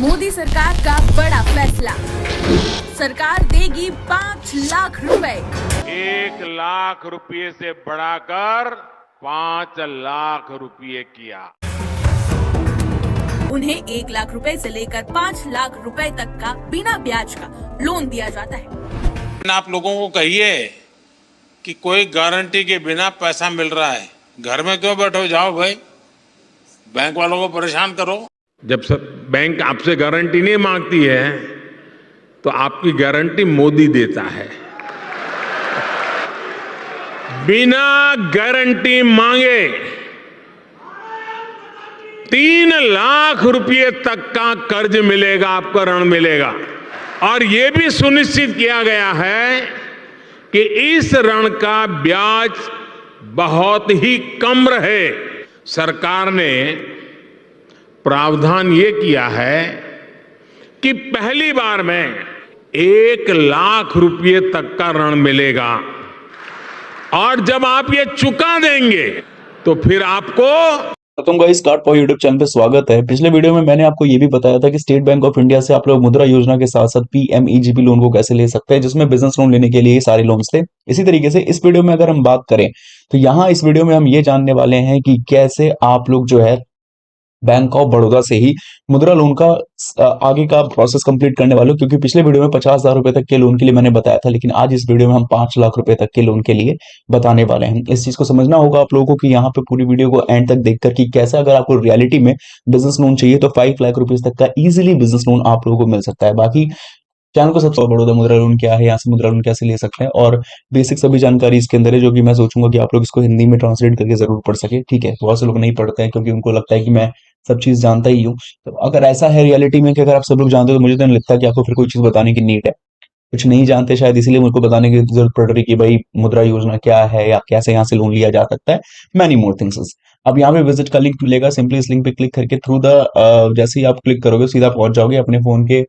मोदी सरकार का बड़ा फैसला, सरकार देगी 5 लाख रुपए। 1 लाख रुपये से बढ़ाकर 5 लाख रुपये किया। उन्हें 1 लाख रुपए से लेकर 5 लाख रुपए तक का बिना ब्याज का लोन दिया जाता है। आप लोगों को कहिए कि कोई गारंटी के बिना पैसा मिल रहा है, घर में क्यों बैठो, जाओ भाई बैंक वालों को परेशान करो। जब सब बैंक आपसे गारंटी नहीं मांगती है तो आपकी गारंटी मोदी देता है। बिना गारंटी मांगे 3 लाख रुपए तक का कर्ज मिलेगा, आपको ऋण मिलेगा। और ये भी सुनिश्चित किया गया है कि इस ऋण का ब्याज बहुत ही कम रहे। सरकार ने प्रावधान ये किया है कि पहली बार में 1 लाख रुपए तक का ऋण मिलेगा और जब आप ये चुका देंगे तो फिर आपको तुम guys start point YouTube channel पे स्वागत है। पिछले वीडियो में मैंने आपको ये भी बताया था कि स्टेट बैंक ऑफ इंडिया से आप लोग मुद्रा योजना के साथ साथ पीएमईजीपी लोन को कैसे ले सकते हैं, जिसमें बिजनेस लोन लेने के लिए सारे लोन्स थे। इसी तरीके से इस वीडियो में अगर हम बात करें तो यहाँ इस वीडियो में हम ये जानने वाले हैं कि कैसे आप लोग जो है बैंक ऑफ बड़ौदा से ही मुद्रा लोन का आगे का प्रोसेस कंप्लीट करने वाले हो, क्योंकि पिछले वीडियो में 50,000 रुपए तक के लोन के लिए मैंने बताया था, लेकिन आज इस वीडियो में हम 5 लाख रुपए तक के लोन के लिए बताने वाले हैं। इस चीज को समझना होगा आप लोगों को कि यहाँ पे पूरी वीडियो को एंड तक देखकर कि कैसे अगर आपको रियलिटी में बिजनेस लोन चाहिए तो 5 लाख रुपीज तक का इजिली बिजनेस लोन आप लोगों को मिल सकता है। बाकी चैनल को सबसे बड़ौदा मुद्रा लोन क्या है, यहाँ से मुद्रा लोन कैसे ले सकते हैं और बेसिक सभी जानकारी इसके अंदर है, जो कि मैं सोचूंगा कि आप लोग इसको हिंदी में ट्रांसलेट करके जरूर पढ़ सके। ठीक है, बहुत से लोग नहीं पढ़ते हैं क्योंकि उनको लगता है कि मैं सब चीज जानता ही हूँ। तो अगर ऐसा है रियलिटी में कि अगर आप सब लोग जानते हो तो मुझे तो नहीं लगता कि आपको फिर कोई चीज बताने की नीड है। कुछ नहीं जानते शायद, इसीलिए मुझको बताने की जरूरत पड़ रही कि भाई मुद्रा योजना क्या है या कैसे यहाँ से लोन लिया जा सकता है, मैनी मोर थिंग्स। अब यहाँ पे विजिट का लिंक मिलेगा, सिंपली इस लिंक पे क्लिक करके थ्रू द जैसे ही आप क्लिक करोगे सीधा पहुंच जाओगे अपने फोन के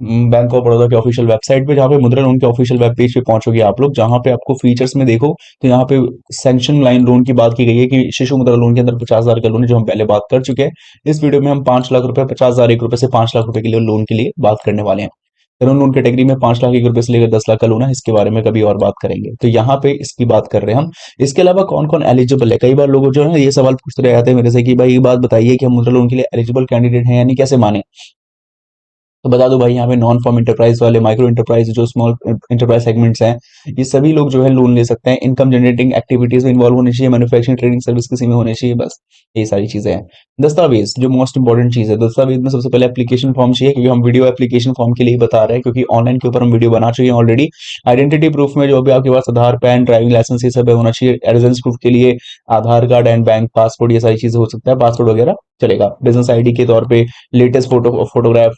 बैंक ऑफ बड़ौदा के ऑफिशियल वेबसाइट पे, जहाँ पे मुद्रा लोन के ऑफिशियल वेब पेज पे पहुंचोगे आप लोग। जहाँ पे आपको फीचर्स में देखो तो यहाँ पे सैंक्शन लाइन लोन की बात की गई है कि शिशु मुद्रा लोन के अंदर 50,000 का लोन है, जो हम पहले बात कर चुके हैं। इस वीडियो में हम 5 लाख रुपए 50,000 एक रुपए से 5 लाख रुपए के लिए लोन के लिए बात करने वाले हैं। टर्म लोन कैटेगरी में 5 लाख 1 रुपए से लेकर 10 लाख का लोन है, इसके बारे में कभी और बात करेंगे। तो यहाँ पे इसकी बात कर रहे हैं हम। इसके अलावा कौन कौन एलिजिबल है, कई बार लोग जो है ये सवाल पूछते रहते हैं मेरे से कि भाई ये बात बताइए कि हम मुद्रा लोन के लिए एलिजिबल कैंडिडेट हैं यानी कैसे माने। तो बता दो भाई, यहाँ पे नॉन फॉर्म इंटरप्राइज वाले, माइक्रो इंटरप्राइज, जो स्मॉल इंटरप्राइज सेगमेंट्स हैं, ये सभी लोग जो है लोन ले सकते हैं। इनकम जनरेटिंग एक्टिविटीज में इन्वॉल्व होनी चाहिए, मैन्युफैक्चरिंग ट्रेडिंग सर्विस किसी में होनी चाहिए, बस ये सारी चीजें हैं। दस्तावेज जो मोस्ट इंपॉर्टेंट चीज है, दस्तावेज में सबसे पहले एप्लीकेशन फॉर्म चाहिए, क्योंकि हम वीडियो एप्लीकेशन फॉर्म के लिए बता रहे हैं, क्योंकि ऑनलाइन के ऊपर हम वीडियो बना चुके हैं ऑलरेडी। आइडेंटिटी प्रूफ में जो भी आपके पास आधार, पैन, ड्राइविंग लाइसेंस ये सब होना चाहिए। रेजिडेंस प्रूफ के लिए आधार कार्ड एंड बैंक पासपोर्ट, ये सारी चीजें हो सकता है, पासपोर्ट वगैरह चलेगा। बिजनेस आईडी के तौर पे latest photograph,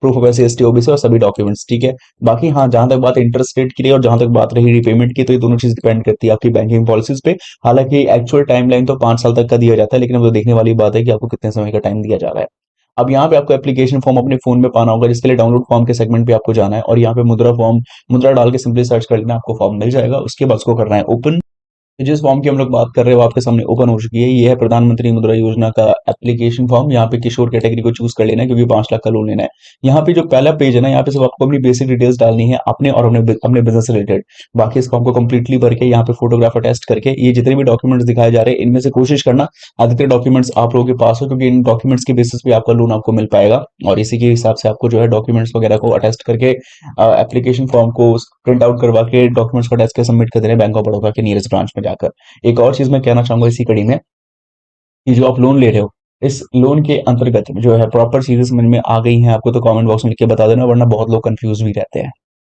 proof of SC OBC और सभी डॉक्यूमेंट्स। ठीक है, बाकी हाँ, जहां तक बात इंटरेस्ट रेट की रही और जहां तक बात रही रिपेमेंट की, तो ये दोनों चीज डिपेंड करती है आपकी बैंकिंग पॉलिसीज पे। हालांकि एक्चुअल टाइमलाइन तो 5 साल तक का दिया जाता है, लेकिन अब तो देखने वाली बात है कि आपको कितने समय का टाइम दिया जा रहा है। अब यहाँ पे आपको एप्लीकेशन फॉर्म अपने फोन में पाना होगा, जिसके लिए डाउनलोड फॉर्म के सेगमेंट पे आपको जाना है और यहाँ पे मुद्रा डाल के सिंपली सर्च कर लेना, आपको फॉर्म मिल जाएगा। उसके बाद उसको करना है ओपन। जिस फॉर्म की हम लोग बात कर रहे हो आपके सामने ओपन हो चुकी है, ये है प्रधानमंत्री मुद्रा योजना का एप्लीकेशन फॉर्म। यहाँ पे किशोर कैटेगरी को चूज कर लेना है, क्योंकि 5 लाख का लोन लेना है। यहाँ पे जो पहला पेज है ना, यहाँ पे सिर्फ आपको अपनी बेसिक डिटेल्स डालनी है अपने और अपने बिजनेस से रिलेटेड। बाकी इस फॉर्म को कंप्लीटली भर के यहाँ पे फोटोग्राफ अटेस्ट करके ये जितने भी डॉक्यूमेंट्स दिखाए जा रहे हैं, इनमें से कोशिश करना अधिकतर डॉक्यूमेंट्स आप लोगों के पास हो, क्योंकि इन डॉक्यूमेंट्स के बेसिस पे आपका लोन आपको मिल पाएगा। और इसी के हिसाब से आपको जो है डॉक्यूमेंट्स वगैरह को अटेस्ट करके एप्लीकेशन फॉर्म को प्रिंट आउट करवा के डॉक्यूमेंट्स को अटेस्ट कर सबमिट कर देना बैंक ऑफ बड़ौदा के नियरेस्ट ब्रांच में जाकर। एक और चीज मैं कहना चाहूंगा इसी कड़ी में कि जो आप लोन ले रहे हो, इस लोन के अंतर्गत जो है प्रॉपर चीजें समझ में आ गई हैं आपको तो कमेंट बॉक्स में लिख के बता देना, वरना बहुत लोग कंफ्यूज भी रहते हैं।